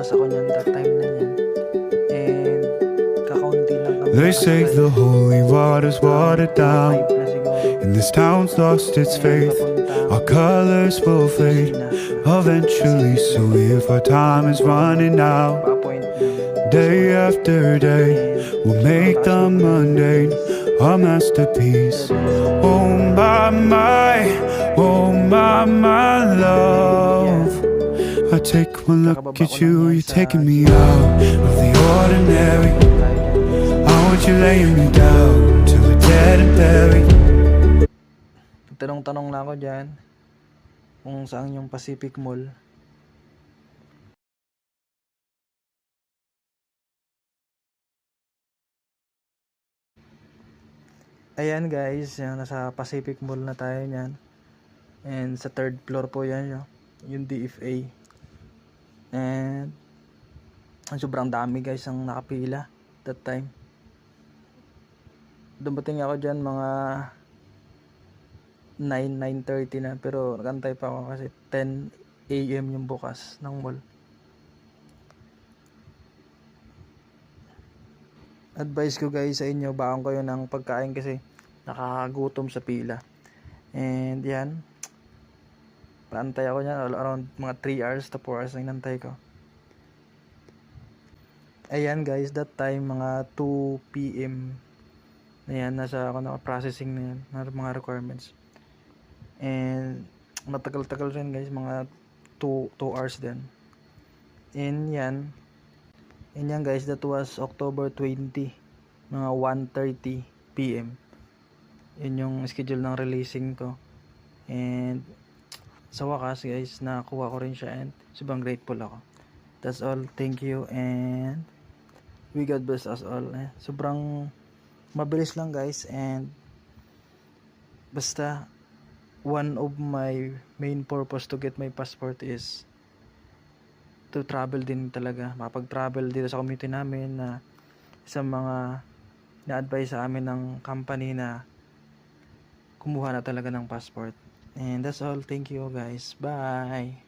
lumabas ako niyan that time na yan. And kakaunti lang kami. They say the holy water's watered down, Five na siguro. and this town's lost its faith. Our colors will fade eventually, so if our time is running out, Pa-point na. day after day, we'll make the mundane a masterpiece. Oh my love, I take one look at you, you're taking me out of the ordinary. I want you laying me down till we're dead and buried. Tanong-tanong lang ako dyan kung saan yung Pacific Mall. Ayan guys, yan, nasa Pacific Mall na tayo niyan. And sa third floor po yan yung DFA. And sobrang dami guys ang nakapila that time. Dumating ako dyan mga 9:30 na, pero nagantay pa ako kasi 10 AM yung bukas ng mall. Advice ko guys sa inyo, baon kayo ng pagkain kasi nakakagutom sa pila. And yan, paantay ako niyan around mga 3 hours to 4 hours na inantay ko. Ayan guys, that time mga 2 PM na yan, nasa ako na processing na yan, mga requirements. And matagal-tagal rin guys, mga 2 hours din. And yan guys, that was October 20, mga 1:30 PM. Yun yung schedule ng releasing ko. And sa wakas guys, nakakuha ko rin siya and sobrang grateful ako. That's all, thank you, and we God bless us all. Sobrang mabilis lang guys, and basta one of my main purpose to get my passport is to travel din talaga, makapag-travel dito sa community namin, na isang mga na-advise sa amin ng company na kumuha na talaga ng passport. And that's all, thank you guys, bye.